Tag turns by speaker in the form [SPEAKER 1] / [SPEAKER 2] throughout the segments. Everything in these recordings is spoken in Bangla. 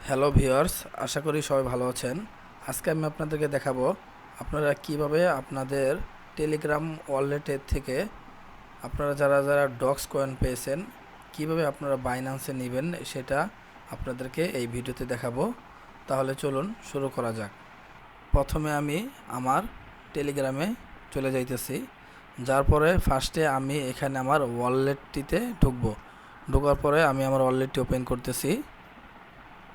[SPEAKER 1] হ্যালো ভিউয়ার্স, আশা করি সবাই ভালো আছেন। আজকে আমি আপনাদেরকে দেখাবো আপনারা কিভাবে আপনাদের টেলিগ্রাম ওয়ালেটের থেকে আপনারা যারা যারা ডক্স কয়েন পেয়েছেন কিভাবে আপনারা বাইন্যান্সে নেবেন সেটা আপনাদেরকে এই ভিডিওতে দেখাবো। তাহলে চলুন শুরু করা যাক। প্রথমে আমি আমার টেলিগ্রামে চলে যাইতেছি। যার পরে ফার্স্টে আমি এখানে আমার ওয়ালেটটিতে ঢোকার পরে আমি আমার ওয়ালেটটি ওপেন করতেছি।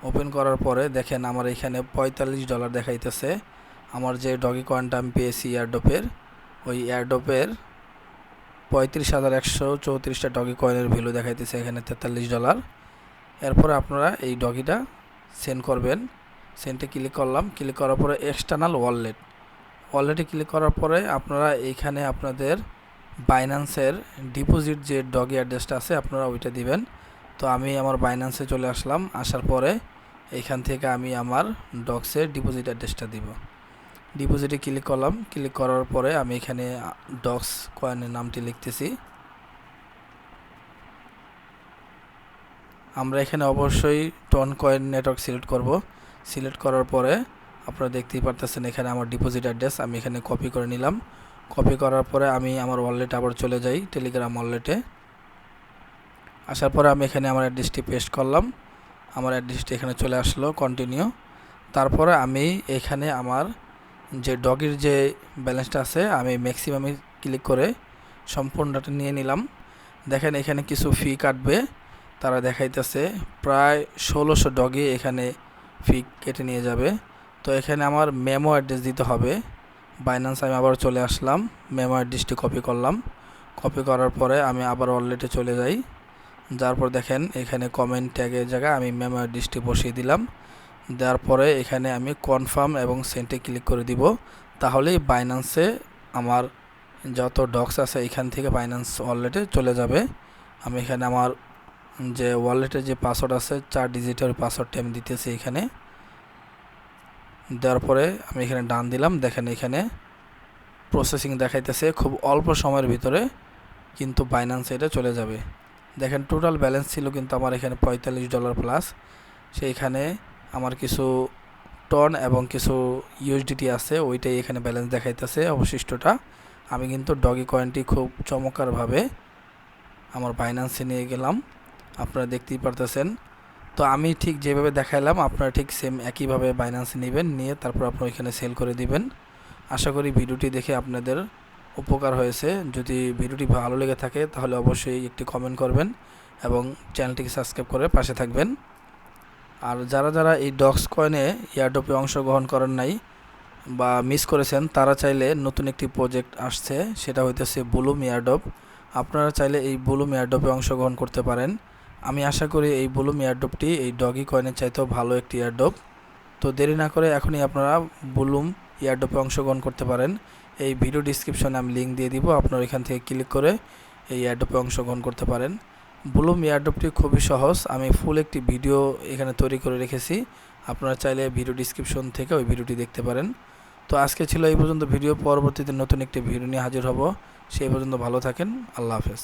[SPEAKER 1] ওপেন করার পরে দেখেন আমার এখানে $45 দেখাইতেছে। আমার যে ডগি কয়েনটা আমি পেয়েছি এয়ারড্রপের, ওই এয়ারড্রপের 35,134টা ডগি কয়েনের ভ্যালু দেখাইতেছে এখানে $43। এরপরে আপনারা এই ডগিটা সেন্ড করবেন। সেন্ডে ক্লিক করলাম। ক্লিক করার পরে এক্সটার্নাল ওয়ালেটে ক্লিক করার পরে আপনারা এইখানে আপনাদের বাইন্যান্সের ডিপোজিট যে ডগি অ্যাড্রেসটা আছে আপনারা ওইটা দিবেন। তো আমি আমার বাইন্যান্সে চলে আসলাম। আসার পরে এইখান থেকে আমি আমার ডক্সের ডিপোজিট অ্যাড্রেসটা দিব। ডিপোজিটে ক্লিক করলাম। ক্লিক করার পরে আমি এখানে ডক্স কয়েনের নামটি লিখতেছি। আমরা এখানে অবশ্যই টন কয়েন নেটওয়ার্ক সিলেক্ট করব। সিলেক্ট করার পরে আপনারা দেখতেই পারতেছেন এখানে আমার ডিপোজিট অ্যাড্রেস আমি এখানে কপি করে নিলাম। কপি করার পরে আমি আমার ওয়ালেটে আবার চলে যাই, টেলিগ্রাম ওয়ালেটে। আসার পরে আমি এখানে আমার অ্যাড্রেসটি পেস্ট করলাম। আমার অ্যাড্রেসটি এখানে চলে আসলো, কন্টিনিউ। তারপরে আমি এখানে আমার যে ডগির যে ব্যালেন্সটা আছে আমি ম্যাক্সিমামে ক্লিক করে সম্পূর্ণটা নিয়ে নিলাম। দেখেন এখানে কিছু ফি কাটবে, তারা দেখাইতেছে প্রায় 1600 ডগি এখানে ফি কেটে নিয়ে যাবে। তো এখানে আমার মেমো অ্যাড্রেস দিতে হবে। বাইন্যান্স আমি আবার চলে আসলাম, মেমো অ্যাড্রেসটি কপি করলাম। কপি করার পরে আমি আবার ওয়ালেটে চলে যাই। যার পর দেখেন এখানে কমেন্ট ট্যাগের জায়গায় আমি মেমো অ্যাড্রেসটি বসিয়ে দিলাম। দেওয়ার পরে এখানে আমি কনফার্ম এবং সেন্টে ক্লিক করে দিব। তাহলেই বাইন্যান্সে আমার যত ডক্স আছে এখান থেকে বাইন্যান্স ওয়ালেটে চলে যাবে। আমি এখানে আমার যে ওয়ালেটের যে পাসওয়ার্ড আছে 4 ডিজিটের পাসওয়ার্ডটি আমি দিতেছি এখানে। দেওয়ার পরে আমি এখানে ডান দিলাম। দেখেন এখানে প্রসেসিং দেখাইতেছে, খুব অল্প সময়ের ভিতরে কিন্তু বাইন্যান্সে এটা চলে যাবে। দেখেন টোটাল ব্যালেন্স ছিল কিন্তু আমার এখানে $45 প্লাস। সেইখানে আমার কিছু টন এবং কিছু ইউএসডিটি আছে, ওইটাই এখানে ব্যালেন্স দেখাইতেছে অবশিষ্টটা। আমি কিন্তু ডগি কয়েনটি খুব চমৎকারভাবে আমার বাইন্যান্সে নিয়ে গেলাম, আপনারা দেখতেই পারতেছেন। তো আমি ঠিক যেভাবে দেখাইলাম আপনারা ঠিক সেম একইভাবে বাইন্যান্সে নেবেন, নিয়ে তারপর আপনারা এখানে সেল করে দিবেন। আশা করি ভিডিওটি দেখে আপনাদের উপকার হয়েছে। যদি ভিডিওটি ভালো লেগে থাকে তাহলে অবশ্যই একটি কমেন্ট করবেন এবং চ্যানেলটিকে সাবস্ক্রাইব করে পাশে থাকবেন। আর যারা যারা এই ডক্স কয়েনে এয়ারড্রপে অংশগ্রহণ করেন নাই বা মিস করেছেন তারা চাইলে নতুন একটি প্রজেক্ট আসছে, সেটা হইতেছে বুলুম এয়ারড্রপ। আপনারা চাইলে এই বুলুম এয়ারড্রপে অংশগ্রহণ করতে পারেন। আমি আশা করি এই বুলুম এয়ারড্রপটি এই ডগি কয়েনের চাইতেও ভালো একটি এয়ারড্রপ। তো দেরি না করে এখনই আপনারা বুলুম এয়ারড্রপে অংশগ্রহণ করতে পারেন। এই ভিডিও ডিসক্রিপশনে আমি লিঙ্ক দিয়ে দিব, আপনারা এখান থেকে ক্লিক করে এই এয়ারড্রপে অংশগ্রহণ করতে পারেন। বুলুম এয়ারড্রপটি খুবই সহজ, আমি ফুল একটি ভিডিও এখানে তৈরি করে রেখেছি, আপনারা চাইলে ভিডিও ডিসক্রিপশন থেকে ওই ভিডিওটি দেখতে পারেন। তো আজকে ছিল এই পর্যন্ত ভিডিও, পরবর্তীতে নতুন একটি ভিডিও নিয়ে হাজির হব। সেই পর্যন্ত ভালো থাকেন, আল্লাহ হাফেজ।